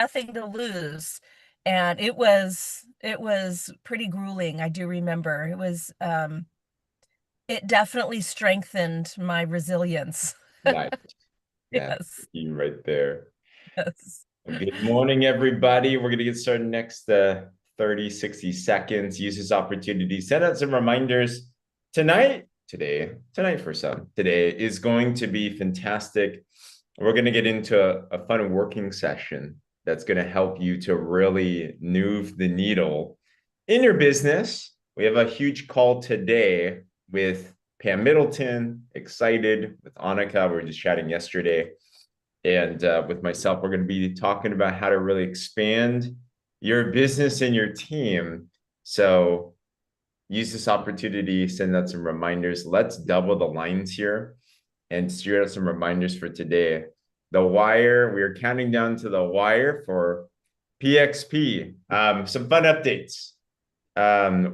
nothing to lose. And it was pretty grueling. I do remember. It definitely strengthened my resilience. Nice. Yeah, Yes. you right there. Yes. Good morning, everybody. We're going to get started next 30, 60 seconds. Use this opportunity. Send out some reminders tonight for some. Today is going to be fantastic. We're going to get into a fun working session that's going to help you to really move the needle in your business. We have a huge call today with Pam Middleton, excited with Annika. We were just chatting yesterday. And with myself, we're going to be talking about how to really expand your business and your team. So use this opportunity, send out some reminders. Let's double the lines here and steer out some reminders for today. The wire, we are counting down to the wire for PXP. Some fun updates.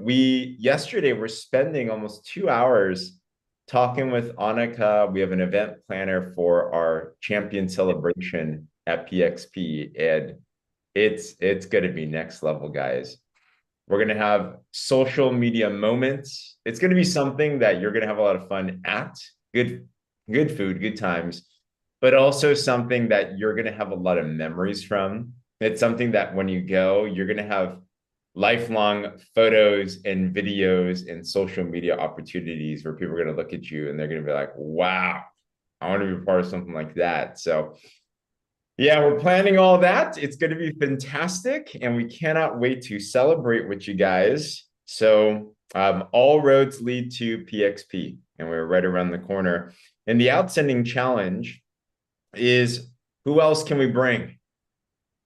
We yesterday were spending almost 2 hours talking with Annika. We have an event planner for our champion celebration at PXP, and it's going to be next level, guys. We're going to have social media moments. It's going to be something that you're going to have a lot of fun at. Good food, good times, but also something that you're going to have a lot of memories from. It's something that when you go, you're going to have lifelong photos and videos and social media opportunities where people are going to look at you and they're going to be like, wow, I want to be part of something like that. So yeah, we're planning all that. It's going to be fantastic, and we cannot wait to celebrate with you guys. So all roads lead to PXP, and we're right around the corner. And the outsending challenge is, who else can we bring,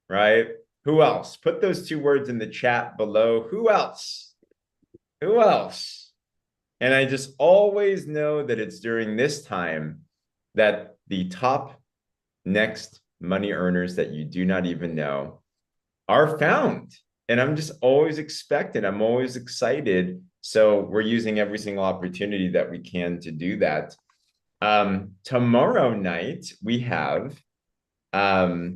right? Who else? Put those two words in the chat below. Who else? Who else? And I just always know that it's during this time that the top next money earners that you do not even know are found. And I'm just always expectant. I'm always excited. So we're using every single opportunity that we can to do that. Tomorrow night, we have, tomorrow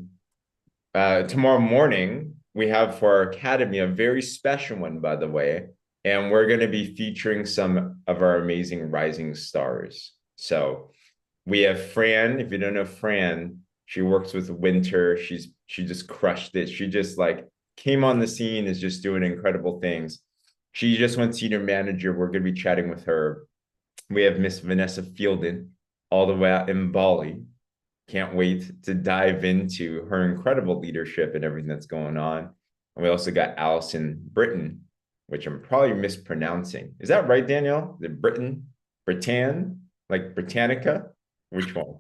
morning, we have for our academy a very special one, by the way. And we're going to be featuring some of our amazing rising stars. So we have Fran. If you don't know Fran, she works with Winter. She just crushed it. She just like came on the scene, is just doing incredible things. She just went senior manager. We're going to be chatting with her. We have Miss Vanessa Fielden all the way out in Bali. Can't wait to dive into her incredible leadership and everything that's going on. And we also got Allison Britton, which I'm probably mispronouncing. Is that right, Danielle? The Britton? Britann? Like Britannica? Which one?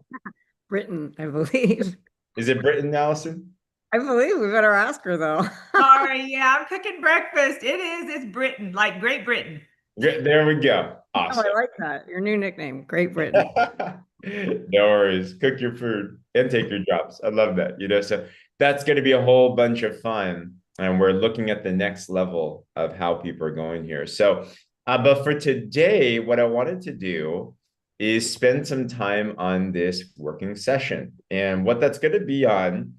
Britain, I believe. Is it Britton, Allison? I believe we better ask her though. Sorry, yeah, I'm cooking breakfast. It's Britain, like Great Britain. There we go. Awesome. Oh, I like that. Your new nickname, Great Britain. No worries. Cook your food and take your jobs. I love that. So that's going to be a whole bunch of fun. And we're looking at the next level of how people are going here. So, but for today, what I wanted to do is spend some time on this working session. And what that's going to be on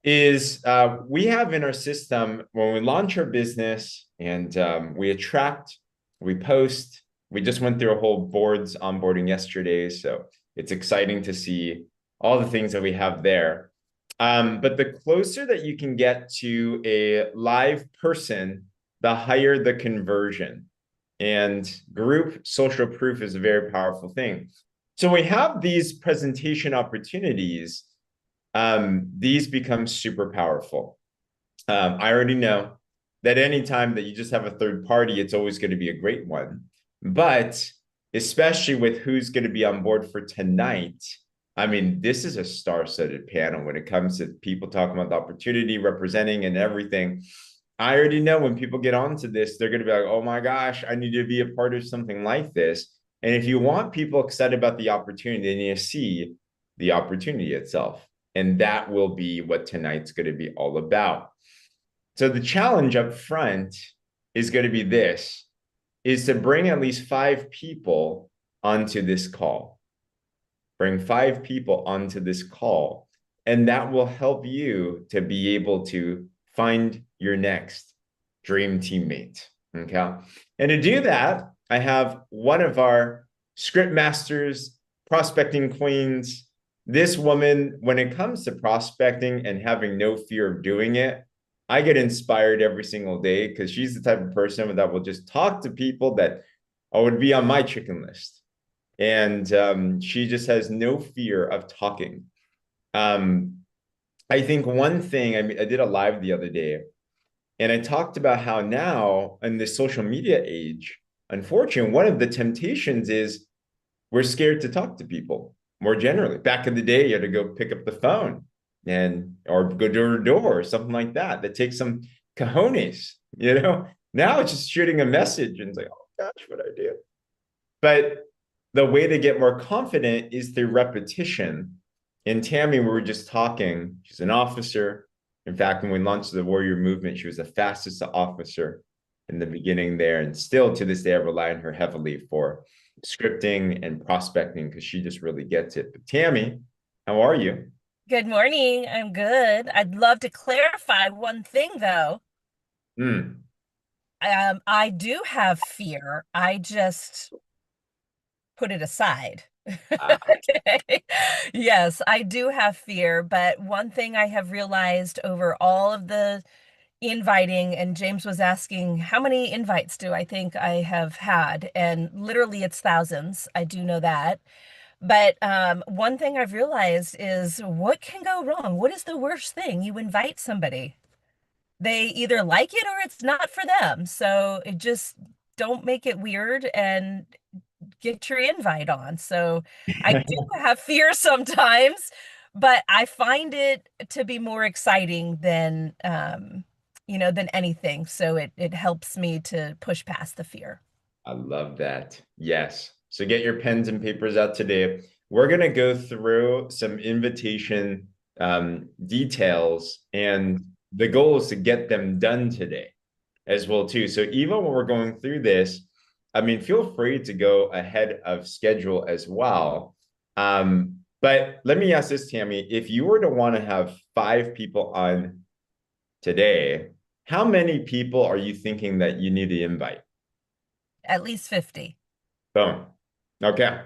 is we have in our system, when we launch our business and we attract, we post, we just went through a whole boards onboarding yesterday. So it's exciting to see all the things that we have there. But the closer that you can get to a live person, the higher the conversion. And group social proof is a very powerful thing. So we have these presentation opportunities. These become super powerful. I already know that anytime that you just have a third party, it's always going to be a great one. But especially with who's going to be on board for tonight, I mean, this is a star-studded panel when it comes to people talking about the opportunity, representing, and everything. I already know when people get onto this, they're going to be like, oh my gosh, I need to be a part of something like this. And if you want people excited about the opportunity, they need to see the opportunity itself. And that will be what tonight's going to be all about. So the challenge up front is going to be this, is to bring at least 5 people onto this call. Bring 5 people onto this call. And that will help you to be able to find your next dream teammate. Okay. And to do that, I have one of our script masters, prospecting queens. This woman, when it comes to prospecting and having no fear of doing it, I get inspired every single day because she's the type of person that will just talk to people that would be on my chicken list. And she just has no fear of talking. Um, I think one thing, I mean, I did a live the other day, and I talked about how now in the social media age, unfortunately, one of the temptations is we're scared to talk to people more generally. Back in the day, you had to go pick up the phone and or go door to door or something like that. That takes some cojones, you know. Now it's just shooting a message and it's like, oh gosh, what I do. But the way to get more confident is through repetition. And Tammy, we were just talking, she's an officer. In fact, when we launched the Warrior Movement, she was the fastest officer in the beginning there. And still to this day, I rely on her heavily for scripting and prospecting because she just really gets it. But Tammy, how are you? Good morning. I'm good. I'd love to clarify one thing though. Mm. I do have fear. I just put it aside. Ah, Okay. Yes, I do have fear, but one thing I have realized over all of the inviting, and James was asking, how many invites do I think I have had? And literally it's thousands. I do know that. But one thing I've realized is what can go wrong? What is the worst thing? You invite somebody. They either like it or it's not for them. So it just don't make it weird and get your invite on. So I do have fear sometimes, but I find it to be more exciting than than anything. So it helps me to push past the fear. I love that. Yes. So get your pens and papers out today. We're going to go through some invitation details, and the goal is to get them done today as well too. So even when we're going through this, I mean, feel free to go ahead of schedule as well. But let me ask this, Tammy, if you were to want to have 5 people on today, how many people are you thinking that you need to invite? At least 50. Boom. Okay.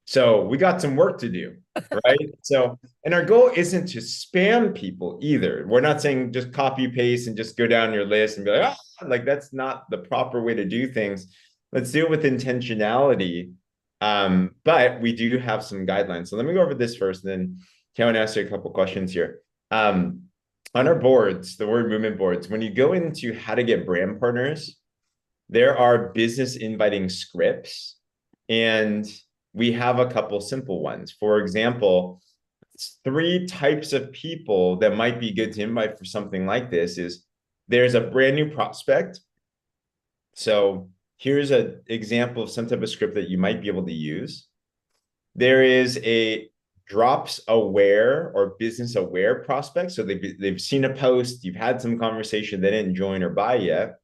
So we got some work to do, right? So, and our goal isn't to spam people either. We're not saying just copy paste and just go down your list and be like, oh, like that's not the proper way to do things. Let's do it with intentionality. But we do have some guidelines. So let me go over this first, and then Karen ask you a couple questions here. On our boards, the Word Movement boards, when you go into how to get brand partners, there are business inviting scripts, and we have a couple simple ones. For example, 3 types of people that might be good to invite for something like this is there's a brand new prospect. So here's an example of some type of script that you might be able to use. There is a drops aware or business aware prospect. So they've seen a post, you've had some conversation, they didn't join or buy yet.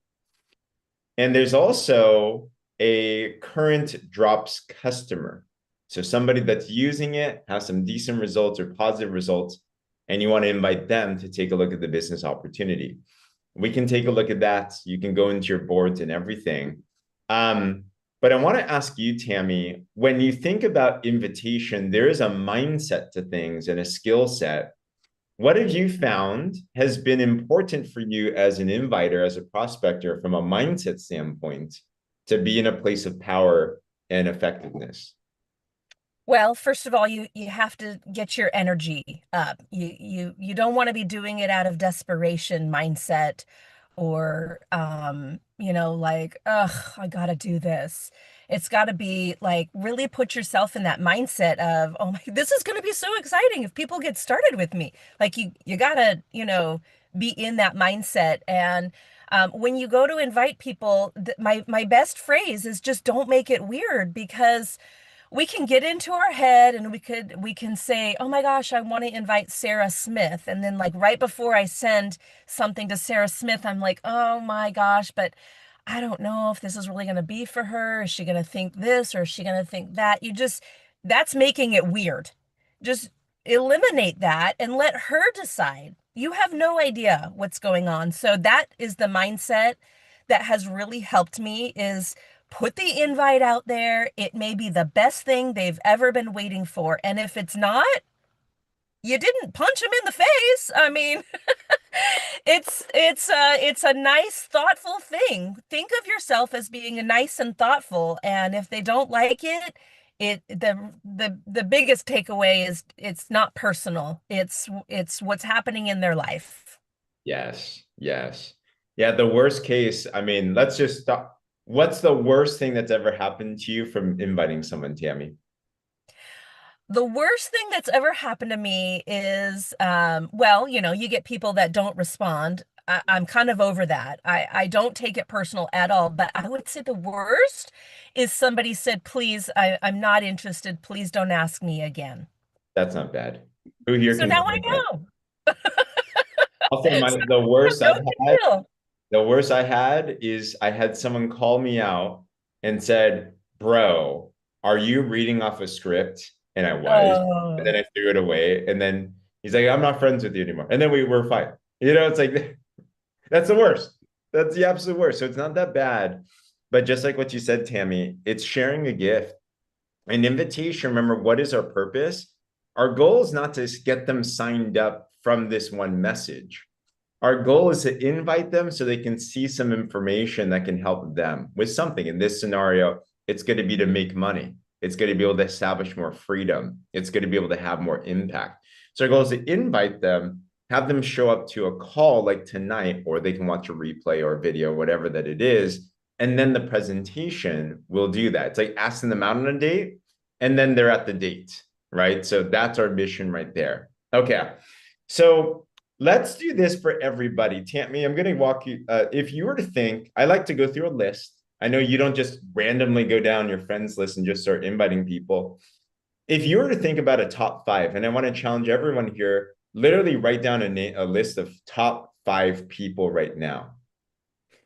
And there's also a current drops customer. So somebody that's using it, has some decent results or positive results, and you want to invite them to take a look at the business opportunity. We can take a look at that. You can go into your boards and everything. But I want to ask you, Tammy, when you think about invitation, there is a mindset to things and a skill set. What have you found has been important for you as an inviter, as a prospector, from a mindset standpoint, to be in a place of power and effectiveness? Well, first of all, you have to get your energy up. You don't want to be doing it out of desperation mindset or like, ugh, I gotta do this. It's got to be like really put yourself in that mindset of, oh my, this is going to be so exciting if people get started with me. Like you gotta, be in that mindset. And when you go to invite people, my best phrase is just don't make it weird, because we can get into our head and we can say, oh my gosh, I want to invite Sarah Smith, and then like right before I send something to Sarah Smith, I'm like, oh my gosh, but I don't know if this is really going to be for her. Is she going to think this or is she going to think that? That's making it weird. Just eliminate that and let her decide. You have no idea what's going on. So that is the mindset that has really helped me, is put the invite out there. It may be the best thing they've ever been waiting for. And if it's not, you didn't punch him in the face. I mean, it's a nice, thoughtful thing. Think of yourself as being nice and thoughtful, and if they don't like it, the biggest takeaway is it's not personal. It's what's happening in their life. Yes, yes. Yeah, the worst case, I mean, let's just stop. What's the worst thing that's ever happened to you from inviting someone, Tammy? The worst thing that's ever happened to me is, well, you get people that don't respond. I'm kind of over that. I don't take it personal at all, but I would say the worst is somebody said, please, I'm not interested. Please don't ask me again. That's not bad. Who here So can now I say that? know. I'll say So the worst no I've big had. deal. The worst I had is I had someone call me out and said, "Bro, are you reading off a script?" And I was. And then Oh, I threw it away. And then he's like, "I'm not friends with you anymore." And then we were fine. It's like that's the worst. That's the absolute worst. So it's not that bad. But just like what you said, Tammy, it's sharing a gift. An invitation, remember, what is our purpose? Our goal is not to get them signed up from this one message. Our goal is to invite them so they can see some information that can help them with something. In this scenario, it's going to be to make money. It's going to be able to establish more freedom. It's going to be able to have more impact. So our goal is to invite them, have them show up to a call like tonight, or they can watch a replay or a video, whatever that it is. And then the presentation will do that. It's like asking them out on a date, and then they're at the date, right? So that's our mission right there. Okay. So let's do this for everybody. Tammy, I'm going to walk you. If you were to think, I like to go through a list. I know you don't just randomly go down your friends list and just start inviting people. If you were to think about a top five, and I want to challenge everyone here, literally write down a list of top five people right now.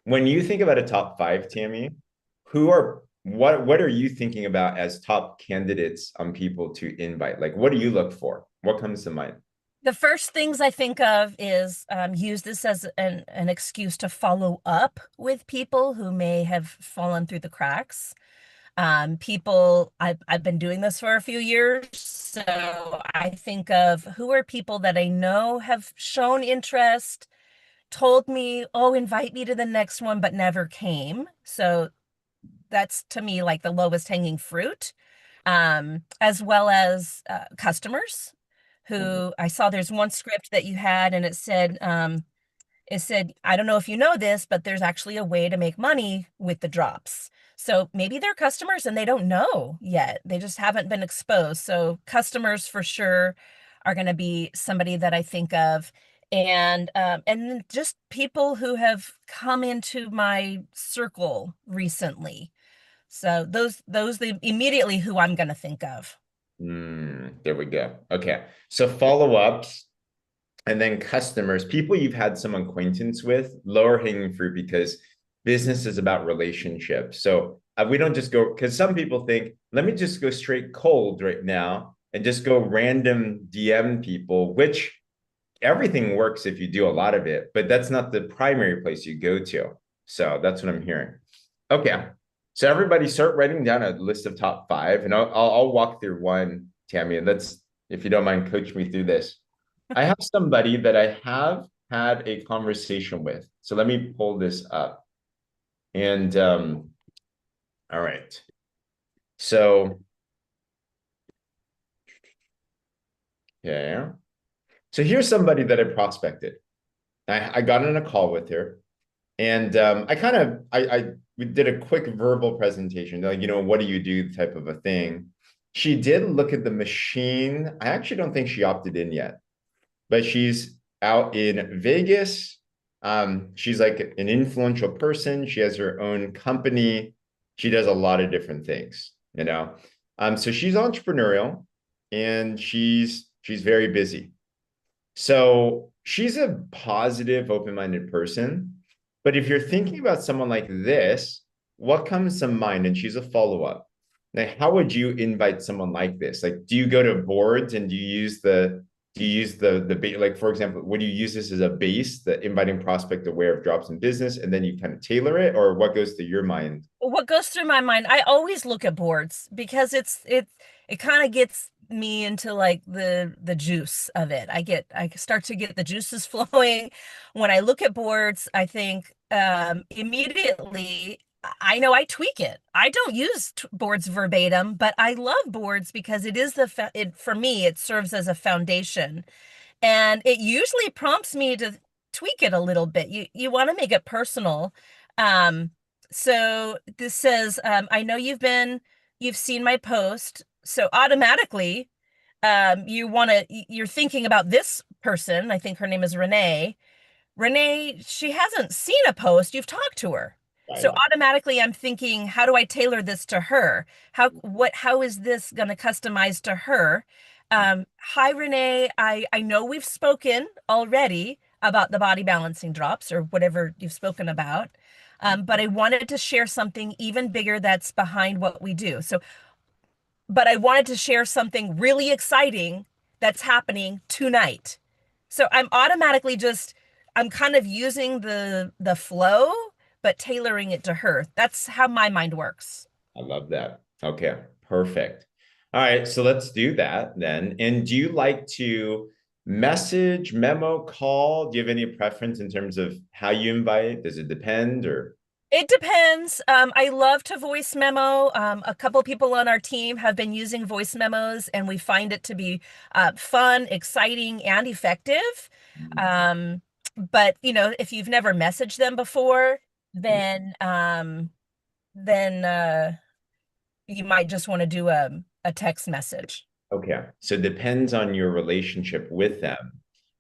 When you think about a top five, Tammy, what are you thinking about as top candidates on people to invite? Like, what do you look for? What comes to mind? the first things I think of is use this as an excuse to follow up with people who may have fallen through the cracks. I've been doing this for a few years, so I think of who are people that I know have shown interest, told me, oh, invite me to the next one, but never came. So that's to me like the lowest hanging fruit, as well as customers who I saw there's one script that you had and it said, I don't know if you know this, but there's actually a way to make money with the drops. So maybe they're customers and they don't know yet. They just haven't been exposed. So customers for sure are going to be somebody that I think of. And just people who have come into my circle recently. So those immediately who I'm going to think of. There we go. Okay. So follow-ups and then customers, people you've had some acquaintance with, lower hanging fruit, because business is about relationships. So we don't just go, because some people think, let me just go straight cold right now and just go random DM people, which everything works if you do a lot of it, but that's not the primary place you go to. So that's what I'm hearing. Okay. So everybody start writing down a list of top five, and I'll walk through one, Tammy, and let's, if you don't mind, coach me through this. I have somebody that I have had a conversation with. So let me pull this up. And all right. So yeah. So here's somebody that I prospected. I got on a call with her, and we did a quick verbal presentation, like, what do you do type of a thing. She did look at the machine. I actually don't think she opted in yet, but she's out in Vegas. She's like an influential person. She has her own company. She does a lot of different things. So she's entrepreneurial and she's very busy. So she's a positive, open-minded person. But if you're thinking about someone like this, what comes to mind? And she's a follow-up. Now, how would you invite someone like this? Like, do you go to boards and do you use the like, for example, would you use this as a base, the inviting prospect aware of drops in business, and then you kind of tailor it, or what goes through your mind? What goes through my mind, I always look at boards because it kind of gets me into like the juice of it. I start to get the juices flowing. When I look at boards, I think immediately I know I tweak it. I don't use boards verbatim, but I love boards because it is for me it serves as a foundation, and it usually prompts me to tweak it a little bit. You want to make it personal. Um, so this says, I know you've seen my post, so automatically you're thinking about this person. I think her name is Renee. Renee, she hasn't seen a post. You've talked to her. So Right. automatically I'm thinking, how do I tailor this to her? How is this going to customize to her? Hi, Renee. I know we've spoken already about the body balancing drops or whatever you've spoken about. But I wanted to share something even bigger that's behind what we do. But I wanted to share something really exciting that's happening tonight. So I'm kind of using the flow, but tailoring it to her. That's how my mind works. I love that. Okay, perfect. All right, so let's do that then. And do you like to message, memo, call? Do you have any preference in terms of how you invite? Does it depend or? It depends. I love to voice memo. A couple people on our team have been using voice memos, and we find it to be fun, exciting, and effective. Um, but if you've never messaged them before, then you might just want to do a text message. Okay, so it depends on your relationship with them.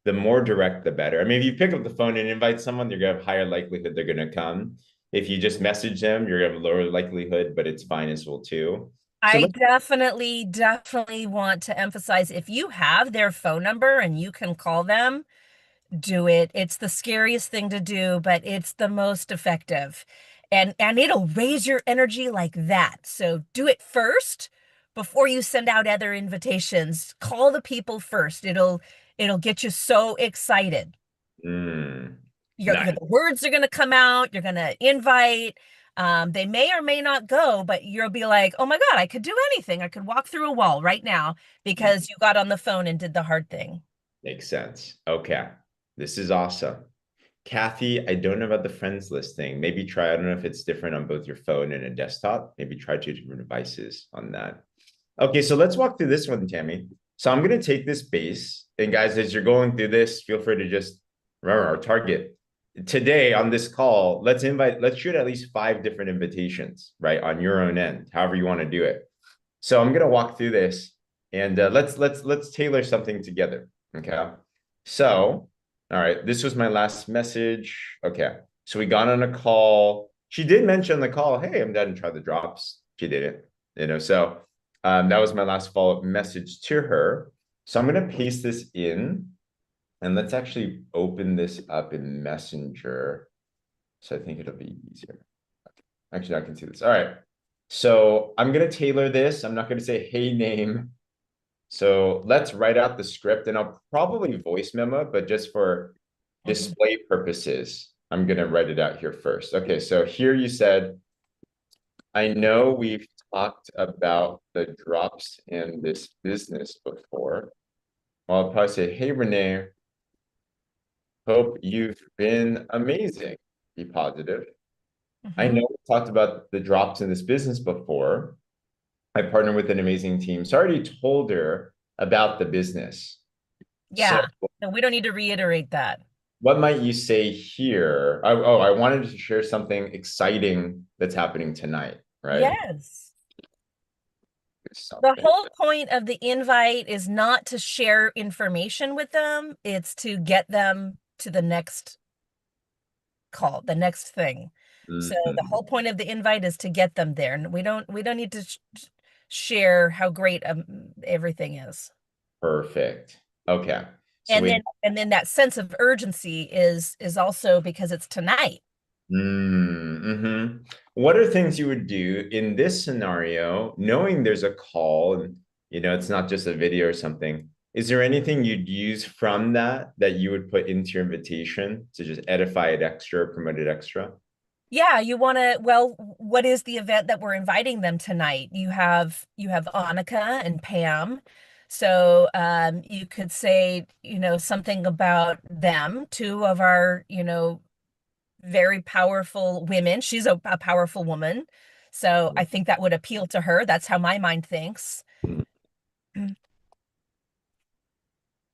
The more direct, the better. I mean, if you pick up the phone and invite someone, you're gonna have higher likelihood they're gonna come. If you just message them, you're gonna have a lower likelihood, but it's fine as well too. So I let's definitely want to emphasize if you have their phone number and you can call them, do it. It's the scariest thing to do, but it's the most effective. And it'll raise your energy like that. So do it first before you send out other invitations. Call the people first. It'll get you so excited. mm, The words are going to come out, you're going to invite. They may or may not go, but you'll be like, oh my God, I could do anything. I could walk through a wall right now because you got on the phone and did the hard thing. makes sense. Okay. This is awesome. Kathy, I don't know about the friends list thing. Maybe try, I don't know if it's different on both your phone and a desktop. Maybe try two different devices on that. Okay, so let's walk through this one, Tammy. So I'm going to take this base. And guys, as you're going through this, feel free to just remember our target. Today on this call, let's shoot at least 5 different invitations, right? On your own end, however you want to do it. So I'm going to walk through this and let's tailor something together. Okay. So, all right, this was my last message. Okay. So we got on a call. She did mention on the call, hey, I'm done to try the drops. She did it, so that was my last follow-up message to her. So I'm going to paste this in and let's actually open this up in Messenger. So I think it'll be easier. Actually, I can see this. All right. So I'm going to tailor this. I'm not going to say, hey, name. So let's write out the script and I'll probably voice memo, but just for display purposes, I'm going to write it out here first. Okay. So here you said, I know we've talked about the drops in this business before. Well, I'll probably say, hey, Renee, hope you've been amazing. Be positive. I know we talked about the drops in this business before. I partner with an amazing team. So I already told her about the business. Yeah. So No, we don't need to reiterate that. what might you say here? I wanted to share something exciting that's happening tonight, right? Yes. The Something. whole point of the invite is not to share information with them, it's to get them to the next call, the next thing. So the Mhm. whole point of the invite is to get them there. And we don't need to share how great everything is. Perfect. Okay. So we And then that sense of urgency is also because it's tonight. Mm-hmm. What are things you would do in this scenario, knowing there's a call and it's not just a video or something? Is there anything you'd use from that you would put into your invitation to just edify it extra, promote it extra? Yeah, you want to, well, what is the event that we're inviting them tonight? You have Annika and Pam. So you could say, something about them, two of our, very powerful women. She's a powerful woman. So I think that would appeal to her. That's how my mind thinks.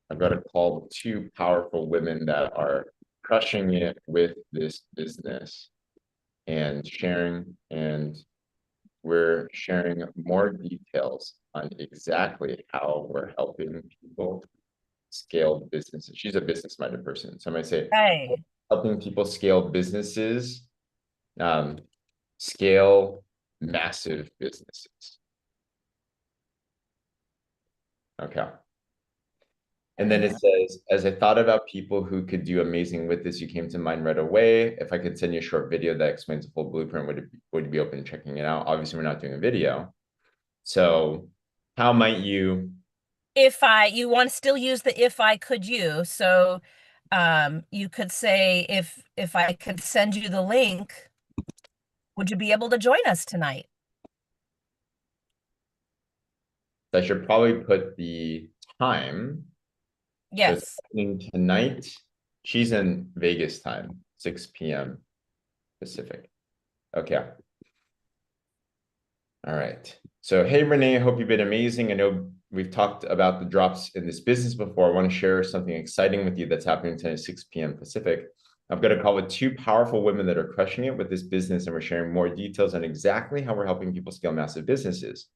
I've got to call two powerful women that are crushing it with this business and we're sharing more details on exactly how we're helping people scale businesses. She's a business-minded person. So I might say Right. helping people scale businesses, um, scale massive businesses. Okay. And then it says, as I thought about people who could do amazing with this, you came to mind right away. If I could send you a short video that explains the full blueprint, would you be open to checking it out? Obviously, we're not doing a video. So how might you? You want to still use the if I could you. So you could say if I could send you the link, would you be able to join us tonight? I should probably put the time. So it's Yes. happening tonight. She's in Vegas time, 6 p.m. Pacific. Okay. All right. So, hey, Renee, hope you've been amazing. I know we've talked about the drops in this business before. I want to share something exciting with you that's happening tonight, 6 p.m. Pacific. I've got a call with two powerful women that are crushing it with this business, and we're sharing more details on exactly how we're helping people scale massive businesses.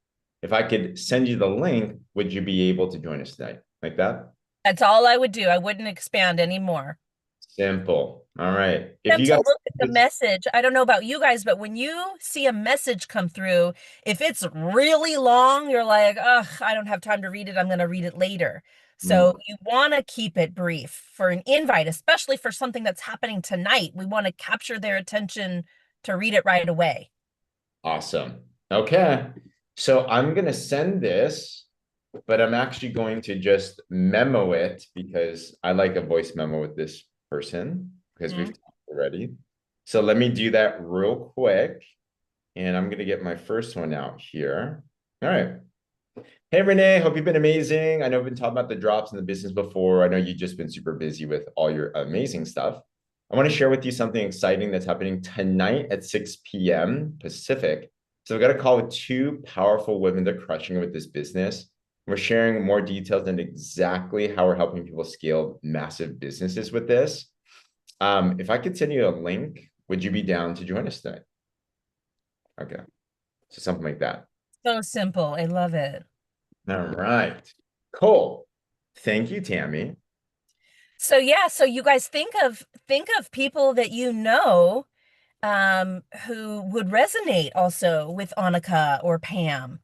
If I could send you the link, would you be able to join us tonight? Like that? That's all I would do. I wouldn't expand anymore. Simple. All right. If Them you to guys, look at the message. I don't know about you guys, but when you see a message come through, if it's really long, you're like, ugh, I don't have time to read it. I'm going to read it later. So you want to keep it brief for an invite, especially for something that's happening tonight. We want to capture their attention to read it right away. awesome. Okay. So I'm going to send this, but I'm actually going to just memo it because I like a voice memo with this person because we've talked already. So let me do that real quick. And I'm going to get my first one out here. All right. Hey, Renee, hope you've been amazing. I know we've been talking about the drops in the business before. I know you've just been super busy with all your amazing stuff. I want to share with you something exciting that's happening tonight at 6 p.m. Pacific. So I've got a call with two powerful women that are crushing it with this business. We're sharing more details on exactly how we're helping people scale massive businesses with this. If I could send you a link, would you be down to join us tonight? Okay. So something like that. So simple. I love it. All right. Cool. Thank you, Tammy. So yeah, so you guys think of people that you know who would resonate also with Annika or Pam.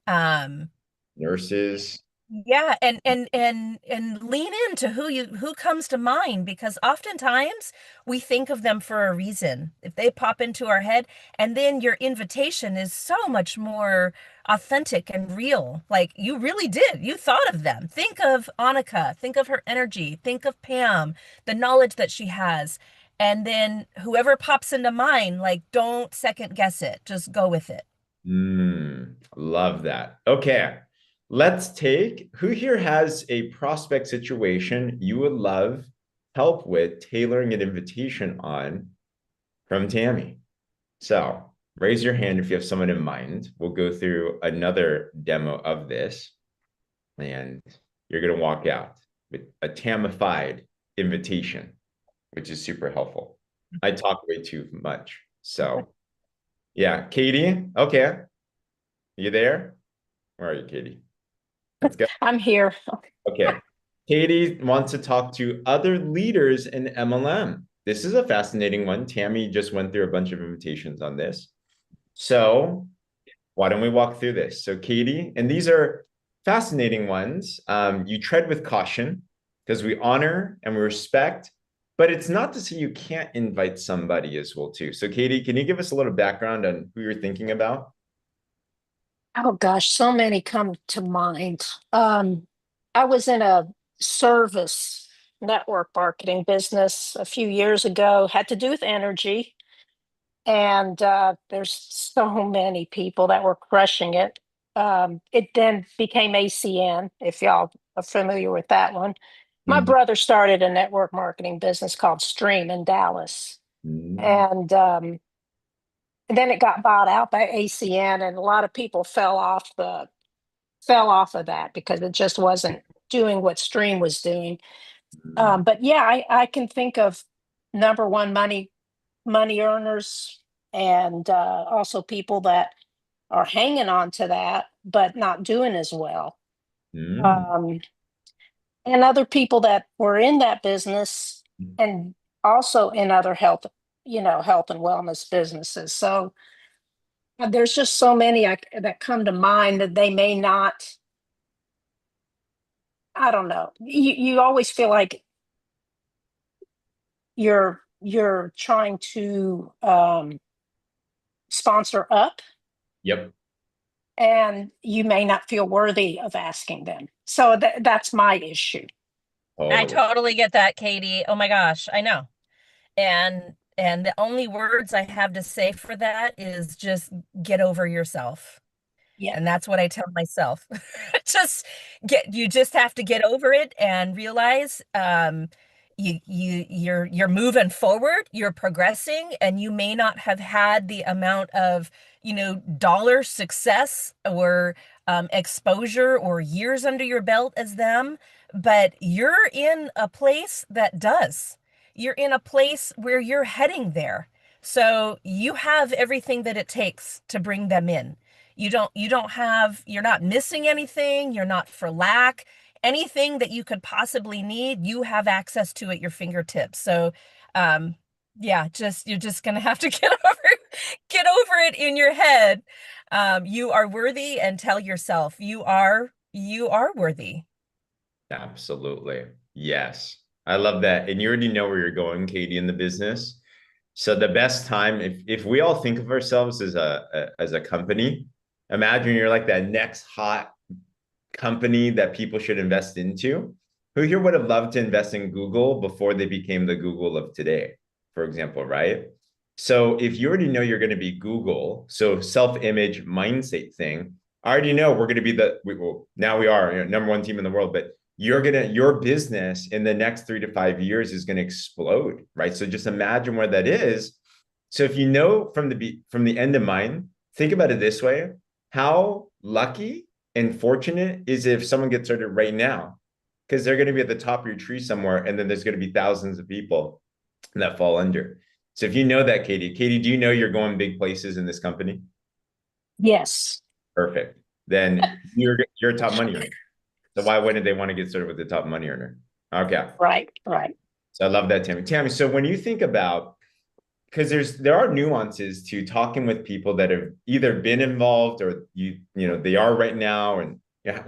Um Nurses. yeah, and lean into who comes to mind because oftentimes we think of them for a reason. If they pop into our head, and then your invitation is so much more authentic and real. Like you really did. You thought of them. Think of Annika, think of her energy, think of Pam, the knowledge that she has. And then whoever pops into mind, like don't second guess it. Just go with it. Love that. Okay. Let's take who here has a prospect situation you would love help with tailoring an invitation on from Tammy. So raise your hand if you have someone in mind. We'll go through another demo of this, and you're going to walk out with a Tamified invitation, which is super helpful. I talk way too much. So, yeah, Katie, okay. You there? Where are you, Katie? Let's go. I'm here. Okay. Katie wants to talk to other leaders in MLM. This is a fascinating one. Tammy just went through a bunch of invitations on this. So why don't we walk through this? So Katie, and these are fascinating ones. You tread with caution because we honor and we respect but it's not to say you can't invite somebody as well too. So Katie, can you give us a little background on who you're thinking about? Oh gosh, so many come to mind. I was in a service network marketing business a few years ago, had to do with energy, and there's so many people that were crushing it. It then became ACN, if y'all are familiar with that one. My Mhm. brother started a network marketing business called Stream in Dallas, Mhm. and then it got bought out by ACN, and a lot of people fell off of that because it just wasn't doing what Stream was doing. But yeah, I can think of number one money earners and also people that are hanging on to that but not doing as well. Mhm. Um, and other people that were in that business and also in other health and wellness businesses. So there's just so many that come to mind that they may not. I don't know. You always feel like you're trying to sponsor up, Yep. and you may not feel worthy of asking them. So that's my issue. I Totally. totally get that, Katie. Oh my gosh, I know. And the only words I have to say for that is just get over yourself. Yeah. And that's what I tell myself. Just you just have to get over it and realize you're moving forward, you're progressing, and you may not have had the amount of, dollar success or exposure or years under your belt as them, but you're in a place that does. You're in a place where you're heading there. So you have everything that it takes to bring them in. You're not missing anything, you're not for lack. Anything that you could possibly need, you have access to at your fingertips. So um yeah, you're just gonna have to get over it in your head. You are worthy, and tell yourself you are worthy. Absolutely. Yes. I love that. And you already know where you're going, Katie, in the business. So the best time, if we all think of ourselves as a company, imagine you're like that next hot company that people should invest into. Who here would have loved to invest in Google before they became the Google of today, for example, right? So if you already know you're going to be Google, so self-image mindset thing, I already know we're going to be now we are, number one team in the world, but your business in the next 3 to 5 years is going to explode, right? So just imagine where that is. So if you know from the end of mine, think about it this way: how lucky and fortunate is if someone gets started right now, because they're going to be at the top of your tree somewhere, and then there's going to be thousands of people that fall under. So if you know that, Katie, do you know you're going big places in this company? Yes. Perfect. Then you're a top money earner. So why wouldn't they want to get started with the top money earner? Okay. Right. Right. So I love that, Tammy. Tammy, so when you think about, because there are nuances to talking with people that have either been involved or they are right now, and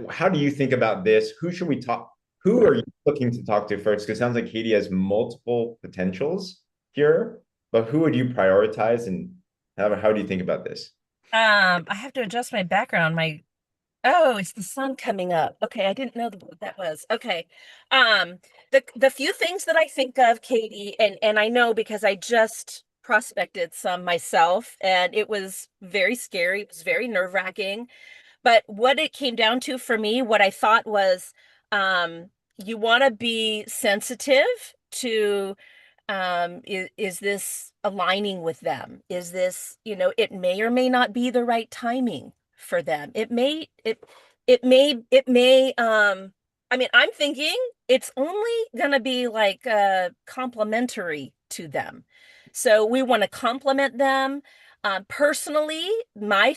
how do you think about this? Who are you looking to talk to first? Because it sounds like Katie has multiple potentials here, but who would you prioritize, and how do you think about this? I have to adjust my background. Oh, it's the sun coming up. Okay, I didn't know what that was. Okay. The few things that I think of, Katie, and I know because I just prospected some myself, and it was very scary. It was very nerve-wracking. But what it came down to for me, what I thought was, you want to be sensitive to, is this aligning with them? Is this, it may or may not be the right timing for them. It may, I mean, I'm thinking it's only gonna be like complimentary to them. So we want to compliment them. Personally, my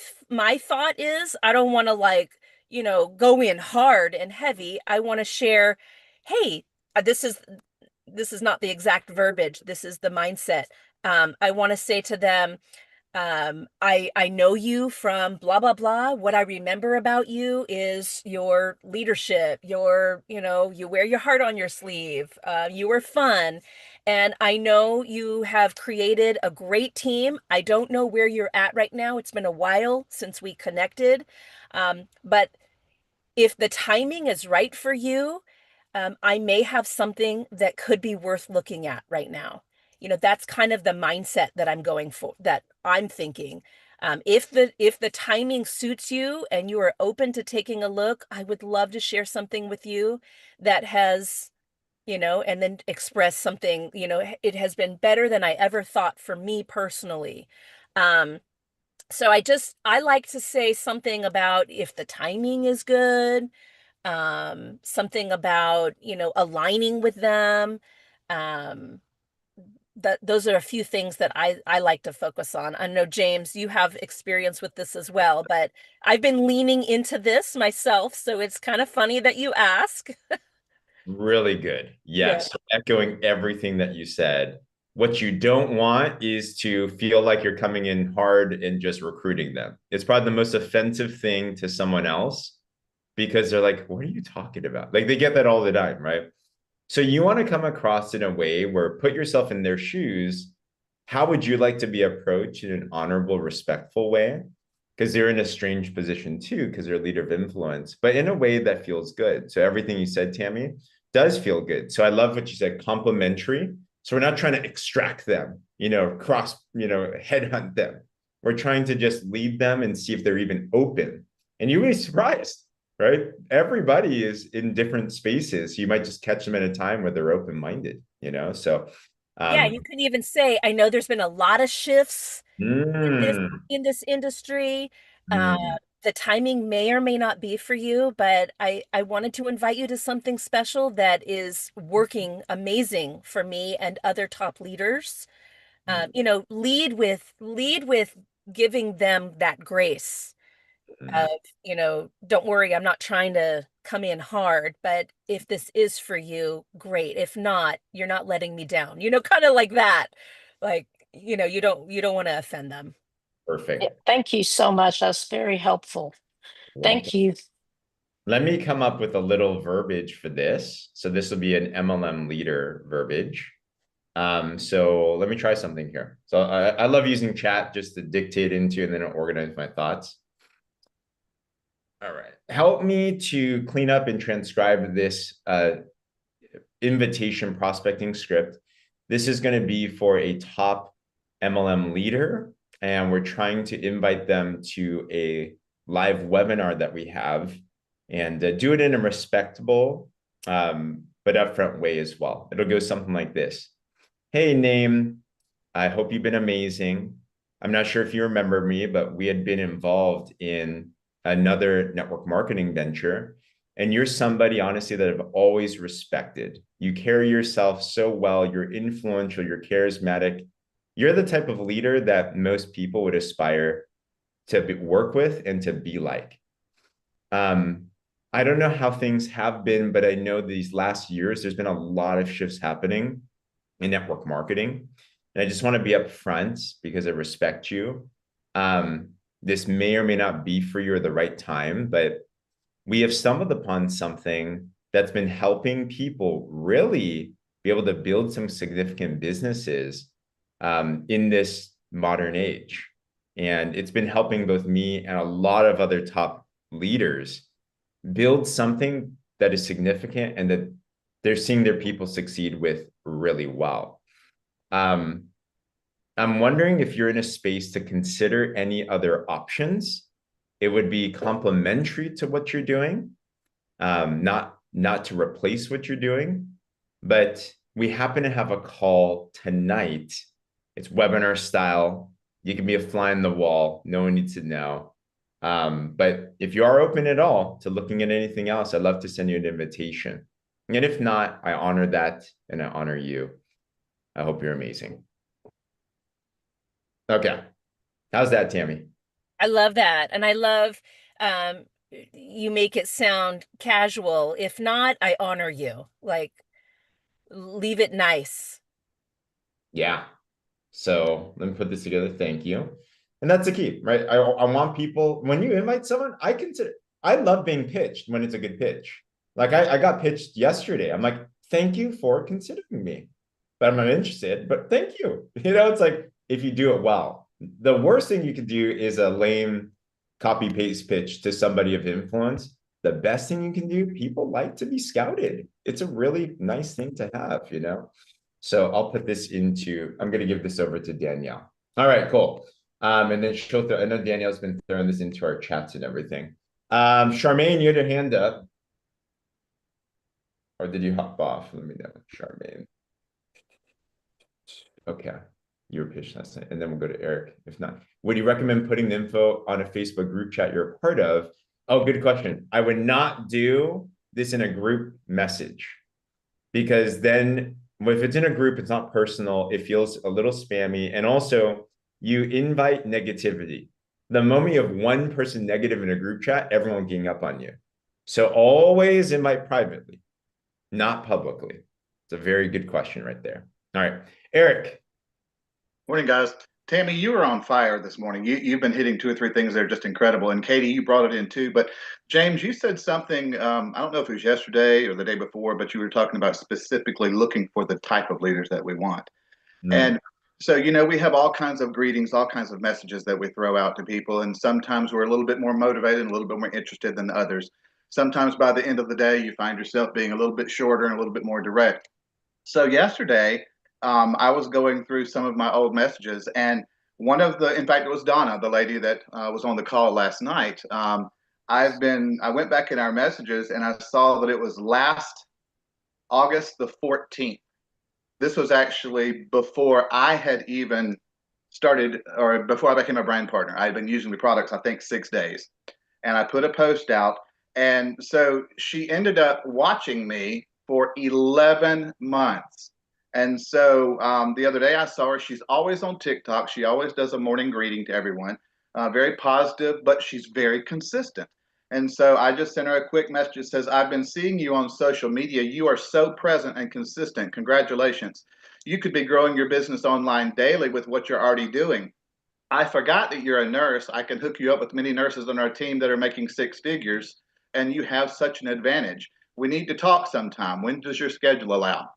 thought is I don't want to go in hard and heavy. I want to share, hey, this is not the exact verbiage. This is the mindset. I want to say to them, I know you from blah blah blah. What I remember about you is your leadership. You wear your heart on your sleeve. You were fun, And I know you have created a great team. I don't know where you're at right now. It's been a while since we connected. But if the timing is right for you, I may have something that could be worth looking at right now. That's kind of the mindset that I'm going for, that I'm thinking. If the timing suits you and you are open to taking a look, I would love to share something with you that has, and then express something, it has been better than I ever thought for me personally. Um, so I like to say something about if the timing is good, something about, aligning with them. Um, those are a few things that I like to focus on. I know, James, you have experience with this as well, but I've been leaning into this myself, so it's kind of funny that you ask. Really good. Yeah. Yes. So echoing everything that you said. What you don't want is to feel like you're coming in hard and just recruiting them. It's probably the most offensive thing to someone else because they're like, what are you talking about? Like they get that all the time, right? So you want to come across in a way where put yourself in their shoes. How would you like to be approached in an honorable, respectful way? Because they're in a strange position too, because they're a leader of influence, but in a way that feels good. So everything you said, Tammy, does feel good. So I love what you said, complimentary. So we're not trying to extract them, headhunt them. We're trying to just lead them and see if they're even open. And you'll be surprised, right? Everybody is in different spaces. You might just catch them at a time where they're open-minded. So Yeah, um, you could even say, I know there's been a lot of shifts in this mm, in this industry. Uh, mm, the timing may or may not be for you, but I wanted to invite you to something special that is working amazing for me and other top leaders. Lead with giving them that grace mm. of, don't worry, I'm not trying to come in hard, but if this is for you, great. If not, you're not letting me down. Kind of like that. Like, you don't want to offend them. Yeah, Perfect. thank you so much. That's very helpful. Welcome. Thank you. Let me come up with a little verbiage for this. So this will be an MLM leader verbiage. So let me try something here. So I love using chat just to dictate into and then organize my thoughts. All right. Help me to clean up and transcribe this invitation prospecting script. This is going to be for a top MLM leader, and we're trying to invite them to a live webinar that we have and do it in a respectable but upfront way as well. It'll go something like this. Hey, Name, I hope you've been amazing. I'm not sure if you remember me, but we had been involved in another network marketing venture. And you're somebody, honestly, that I've always respected. You carry yourself so well. You're influential. You're charismatic. You're the type of leader that most people would aspire to work with and to be like. Um, I don't know how things have been, but I know these last years, there's been a lot of shifts happening in network marketing. And I just want to be upfront because I respect you. This may or may not be for you at the right time, but we have stumbled upon something that's been helping people really be able to build some significant businesses in this modern age. And it's been helping both me and a lot of other top leaders build something that is significant and that they're seeing their people succeed with really well. Um, I'm wondering if you're in a space to consider any other options. It would be complementary to what you're doing, not to replace what you're doing. But we happen to have a call tonight. It's webinar style. You can be a fly on the wall. No one needs to know. But if you are open at all to looking at anything else, I'd love to send you an invitation. And if not, I honor that and I honor you. I hope you're amazing. Okay. How's that, Tammy? I love that. And I love um you make it sound casual. If not, I honor you. Like, leave it nice. Yeah. So let me put this together. Thank you. And that's the key, right? I want people, when you invite someone, I love being pitched when it's a good pitch. Like I got pitched yesterday. I'm like, thank you for considering me. but I'm not interested. But thank you. You know, it's like if you do it well. The worst thing you could do is a lame copy paste pitch to somebody of influence. The best thing you can do, people like to be scouted. It's a really nice thing to have, you know? So I'll put this into, I'm going to give this over to Danielle. All right, cool. And then she'll throw, I know Danielle's been throwing this into our chats and everything. Charmaine, you had your hand up. Or did you hop off? Let me know, Charmaine. Okay. You were pitched last night. And then we'll go to Eric. If not, would you recommend putting the info on a Facebook group chat you're a part of? Oh, good question. I would not do this in a group message because then if it's in a group, it's not personal. It feels a little spammy. And also, you invite negativity. The moment you have one person negative in a group chat, everyone gang up on you. So always invite privately, not publicly. It's a very good question right there. All right, Eric. Morning, guys. Tammy, you were on fire this morning. You've been hitting two or three things that are just incredible. And Katie, you brought it in too. But James, you said something, I don't know if it was yesterday or the day before, but you were talking about specifically looking for the type of leaders that we want. And so, you know, we have all kinds of greetings, all kinds of messages that we throw out to people. And sometimes we're a little bit more motivated and a little bit more interested than others. Sometimes by the end of the day, you find yourself being a little bit shorter and a little bit more direct. So yesterday, I was going through some of my old messages, and in fact, it was Donna, the lady that was on the call last night. I went back in our messages and I saw that it was last August the 14th. This was actually before I had even started, or before I became a brand partner. I had been using the products, I think, 6 days. And I put a post out. And so she ended up watching me for 11 months. And so the other day I saw her. She's always on TikTok. She always does a morning greeting to everyone. Very positive, but she's very consistent. And so I just sent her a quick message that says, I've been seeing you on social media. You are so present and consistent. Congratulations. You could be growing your business online daily with what you're already doing. I forgot that you're a nurse. I can hook you up with many nurses on our team that are making 6 figures, and you have such an advantage. We need to talk sometime. When does your schedule allow?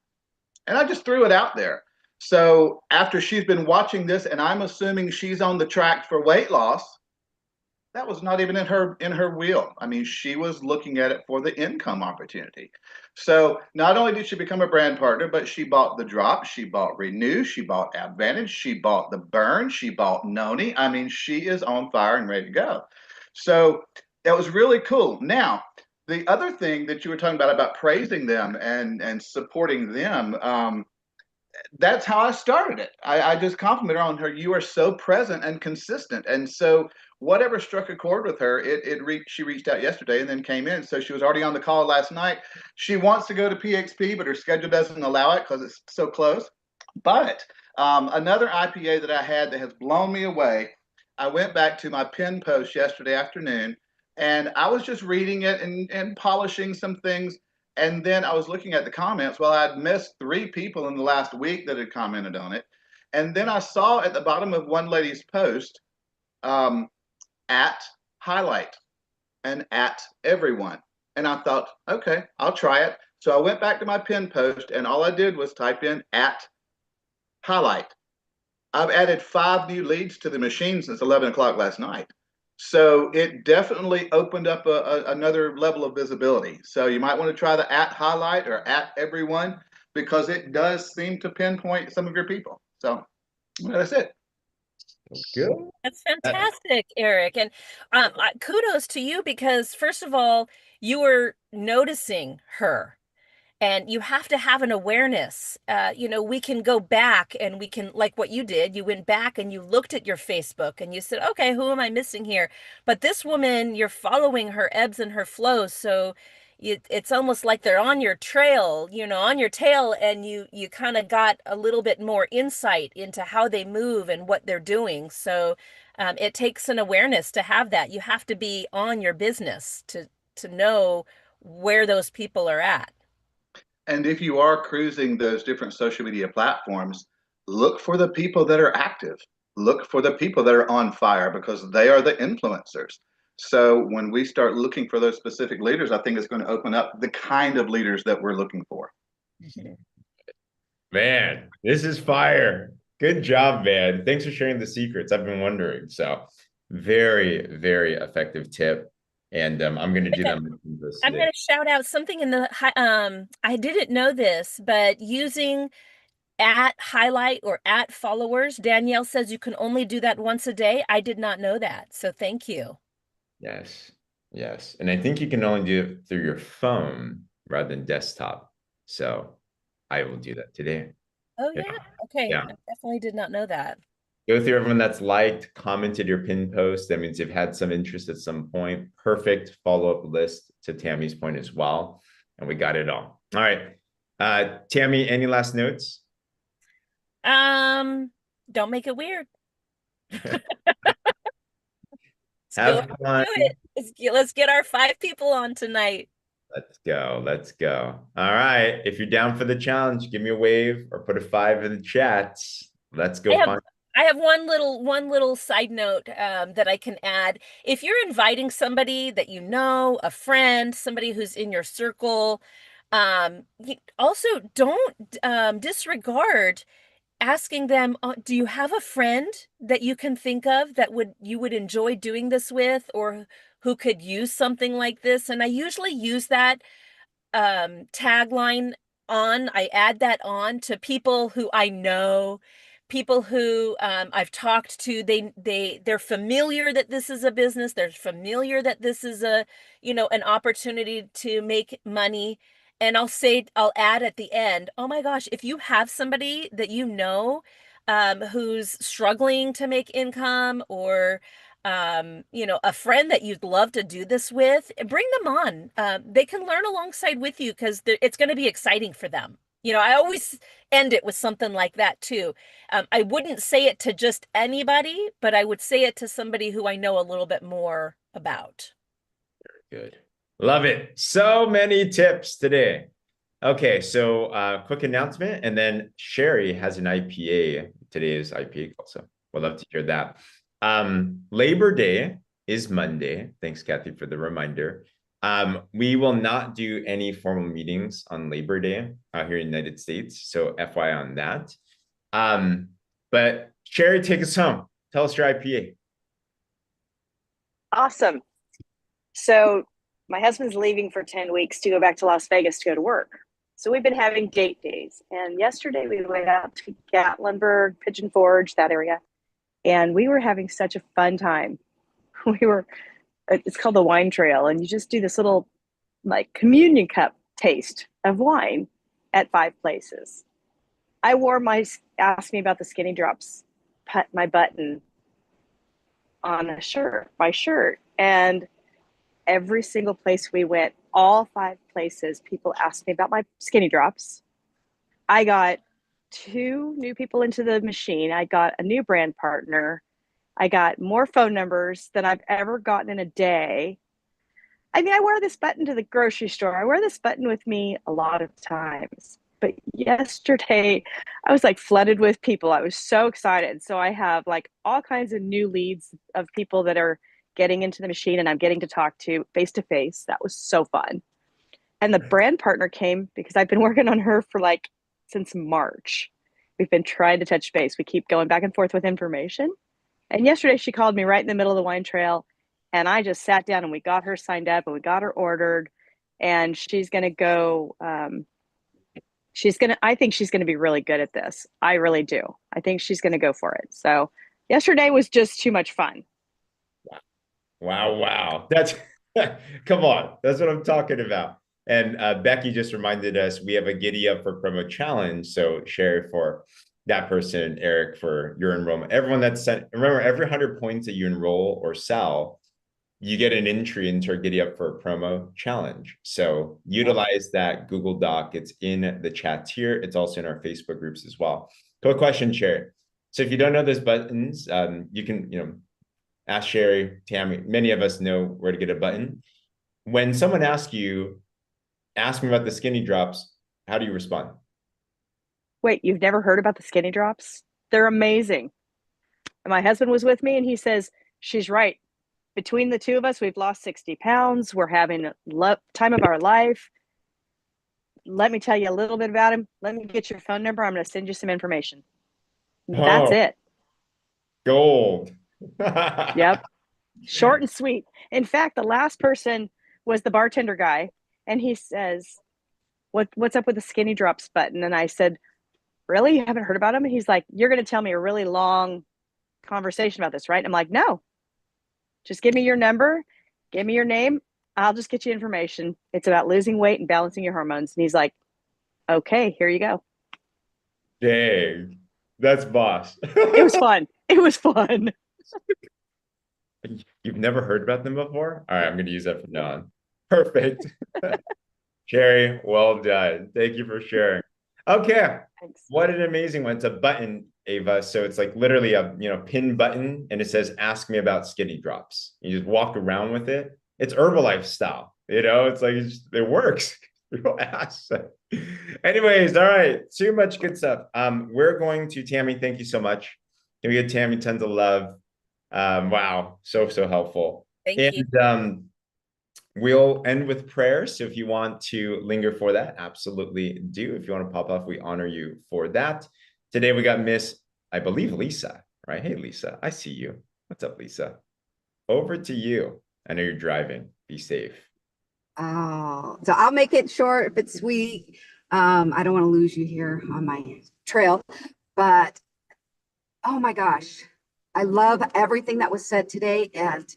And I just threw it out there. So after she's been watching this, and I'm assuming she's on the track for weight loss, that was not even in her wheel. I mean, she was looking at it for the income opportunity. So not only did she become a brand partner, but she bought the drop, she bought Renew, she bought Advantage, she bought the Burn, she bought Noni. I mean, she is on fire and ready to go. So that was really cool. Now, the other thing that you were talking about praising them and supporting them, that's how I started it. I just complimented her on her. You are so present and consistent. And so whatever struck a chord with her, she reached out yesterday and then came in. So she was already on the call last night. She wants to go to PXP, but her schedule doesn't allow it because it's so close. But another IPA that I had that has blown me away, I went back to my pin post yesterday afternoon, and I was just reading it and polishing some things. And then I was looking at the comments. Well, I'd missed 3 people in the last week that had commented on it. And then I saw at the bottom of one lady's post, at highlight and at everyone. And I thought, okay, I'll try it. So I went back to my pin post, and all I did was type in at highlight. I've added 5 new leads to the machine since 11 o'clock last night. So it definitely opened up another level of visibility. So you might want to try the at highlight or at everyone, because it does seem to pinpoint some of your people. So that's it. Good. That's fantastic, Eric. And kudos to you because, first of all, you were noticing her. And you have to have an awareness. We can go back and we can, like what you did, you went back and you looked at your Facebook and you said, okay, who am I missing here? But this woman, you're following her ebbs and her flows. So it's almost like they're on your trail, on your tail, and you kind of got a little bit more insight into how they move and what they're doing. So it takes an awareness to have that. You have to be on your business to know where those people are at. And if you are cruising those different social media platforms, look for the people that are active. Look for the people that are on fire, because they are the influencers. So when we start looking for those specific leaders, I think it's going to open up the kind of leaders that we're looking for. Man, this is fire. Good job, man. Thanks for sharing the secrets. I've been wondering. So, very, very effective tip. And I'm going to do that this I'm today. going to shout out something in the I didn't know this, but using at highlight or at followers, Danielle says you can only do that once a day. I did not know that. So thank you. Yes. Yes. And I think you can only do it through your phone rather than desktop. So I will do that today. Oh Yeah. yeah. Okay. Yeah. I definitely did not know that. Go through everyone that's liked, commented your pin post. That means you've had some interest at some point. Perfect follow-up list to Tammy's point as well. And we got it all. All right. Tammy, any last notes? Don't make it weird. Have fun. Do it. Let's get our 5 people on tonight. Let's go. Let's go. All right. If you're down for the challenge, give me a wave or put a 5 in the chats. Let's go find. I have one little side note that I can add. If you're inviting somebody that you know, a friend, somebody who's in your circle, also don't disregard asking them, do you have a friend that you can think of that you would enjoy doing this with, or who could use something like this? And I usually use that tagline I add that on to people who I know, people who I've talked to. They're familiar that this is a business. They're familiar that this is an opportunity to make money. And I'll add at the end, oh my gosh, if you have somebody that you know who's struggling to make income, or a friend that you'd love to do this with, bring them on. They can learn alongside with you, because it's going to be exciting for them. I always end it with something like that too. I wouldn't say it to just anybody, but I would say it to somebody who I know a little bit more about. Good. Love it. So many tips today. Okay, so quick announcement, and then Sherry has an IPA. Today is IPA call, so we'd love to hear that. Labor Day is Monday. Thanks, Kathy, for the reminder. We will not do any formal meetings on Labor Day out here in the United States, so FYI on that. But Sherry, take us home. Tell us your IPA. Awesome. So my husband's leaving for 10 weeks to go back to Las Vegas to go to work. So we've been having date days. And yesterday we went out to Gatlinburg, Pigeon Forge, that area. And we were having such a fun time. It's called the Wine Trail. And you just do this little like communion cup taste of wine at 5 places. Asked me about the skinny drops, my button on my shirt. And every single place we went, all 5 places, people asked me about my skinny drops. I got 2 new people into the machine. I got a new brand partner. I got more phone numbers than I've ever gotten in a day. I mean, I wear this button to the grocery store. I wear this button with me a lot of times. But yesterday, I was like flooded with people. I was so excited. So I have like all kinds of new leads of people that are getting into the machine, and I'm getting to talk to face to face. That was so fun. And the brand partner came because I've been working on her for like since March. We've been trying to touch base. We keep going back and forth with information. And yesterday she called me right in the middle of the wine trail, and I just sat down and we got her signed up and we got her ordered, and she's going to go. I think she's going to be really good at this. I really do. I think she's going to go for it. So yesterday was just too much fun. Wow. That's come on. That's what I'm talking about. And Becky just reminded us we have a Giddy Up for Promo challenge. So Sherry for that person, Eric for your enrollment. Everyone that's sent, remember, every 100 points that you enroll or sell, you get an entry into our Giddy Up for a Promo challenge. So utilize that Google Doc. It's in the chats here. It's also in our Facebook groups as well. Quick question, Sherry. So if you don't know those buttons, you can, ask Sherry, Tammy. Many of us know where to get a button. When someone asks you, ask me about the skinny drops, how do you respond? Wait, you've never heard about the skinny drops? They're amazing. And my husband was with me and he says, she's right. Between the 2 of us, we've lost 60 pounds. We're having a time of our life. let me tell you a little bit about him. Let me get your phone number. I'm going to send you some information. That's Oh, it. gold. Yep. Short and sweet. In fact, the last person was the bartender guy, and he says, what's up with the skinny drops button? And I said, really? You haven't heard about him? And he's like, you're going to tell me a really long conversation about this, right? And I'm like, no, just give me your number, give me your name. I'll just get you information. It's about losing weight and balancing your hormones. And he's like, okay, here you go. Dang, that's boss. It was fun. It was fun. You've never heard about them before? All right, I'm going to use that from now on. Perfect. Sherry, well done. Thank you for sharing. Okay. Thanks. What an amazing one. It's a button, Ava. So it's like literally a pin button, and it says ask me about skinny drops. You just walk around with it. It's Herbalife style. It's like it works. Real ass. Anyways, all right. Too much good stuff. We're going to Tammy. Thank you so much. Can we get Tammy tons of love? Wow, so helpful. Thank you. And we'll end with prayer. So if you want to linger for that, absolutely do. If you want to pop off, we honor you for that. Today we got Miss, I believe, Lisa, right? Hey, Lisa, I see you. What's up, Lisa? Over to you. I know you're driving. Be safe. Oh, so I'll make it short but sweet. I don't want to lose you here on my trail, but oh my gosh, I love everything that was said today. And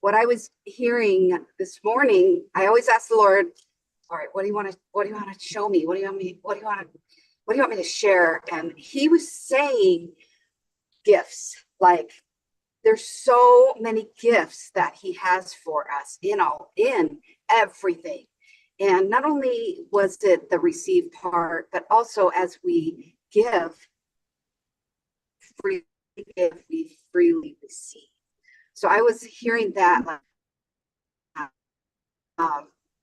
what I was hearing this morning, I always ask the Lord, all right, what do you want to show me? What do you want me to share? And he was saying gifts. Like there's so many gifts that he has for us in everything. And not only was it the receive part, but also as we give, freely give, we freely receive. So I was hearing that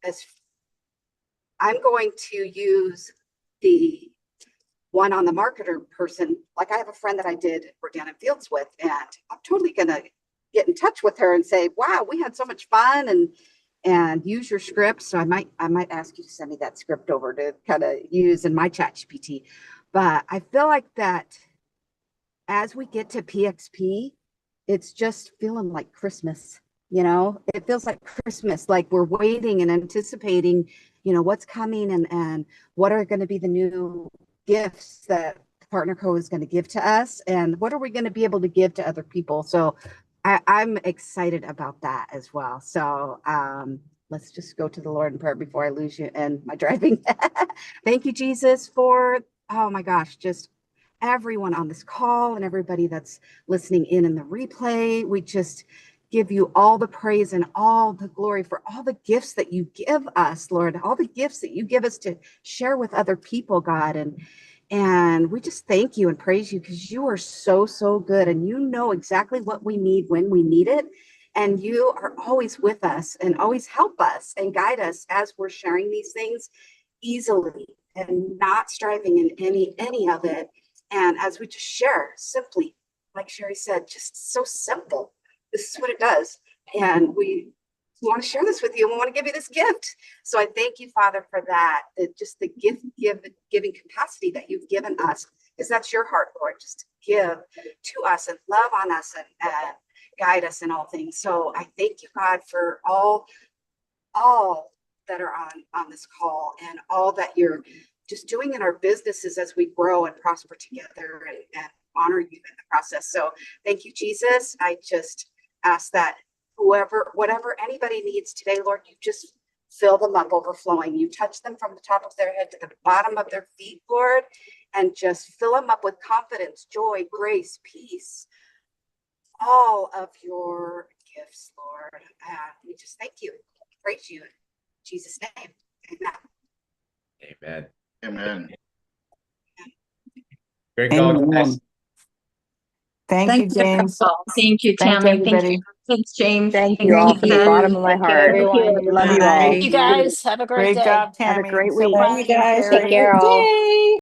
as I'm going to use the one on the marketer person. Like I have a friend that I did organic fields with, and I'm totally gonna get in touch with her and say, wow, we had so much fun, and use your script. So I might ask you to send me that script over to kind of use in my chat GPT. But I feel like that as we get to PXP, it's just feeling like Christmas. It feels like Christmas, like we're waiting and anticipating, what's coming and what are going to be the new gifts that Partner Co is going to give to us, and what are we going to be able to give to other people. So I'm excited about that as well. So let's just go to the Lord in prayer before I lose you and my driving. Thank you, Jesus, for, oh my gosh, just everyone on this call and everybody that's listening in the replay. We just give you all the praise and all the glory for all the gifts that you give us, Lord, all the gifts that you give us to share with other people, God. And we just thank you and praise you because you are so, so good. And you know exactly what we need when we need it. And you are always with us and always help us and guide us as we're sharing these things easily and not striving in any of it. And as we just share simply, like Sherry said, just so simple. This is what it does. And we want to share this with you, and we want to give you this gift. So I thank you, Father, for that. Just the giving capacity that you've given us, because that's your heart, Lord, just to give to us and love on us and guide us in all things. So I thank you, God, for all that are on this call and all that you're just doing in our businesses as we grow and prosper together and honor you in the process. So thank you, Jesus. I just ask that whatever anybody needs today, Lord, you just fill them up overflowing. You touch them from the top of their head to the bottom of their feet, Lord, and just fill them up with confidence, joy, grace, peace, all of your gifts, Lord. We just thank you, praise you in Jesus' name. Amen. Amen. Amen. Great call, guys. Thank you, James. Thank you, Thank Tammy. Thank you. everybody. Thanks, James. Thank you all from the bottom of my Thank you, heart. everyone. Love you all. Thank you guys. Have a great Great day. job, Have a Tammy. great So week. proud of you, Take Sherry. care all.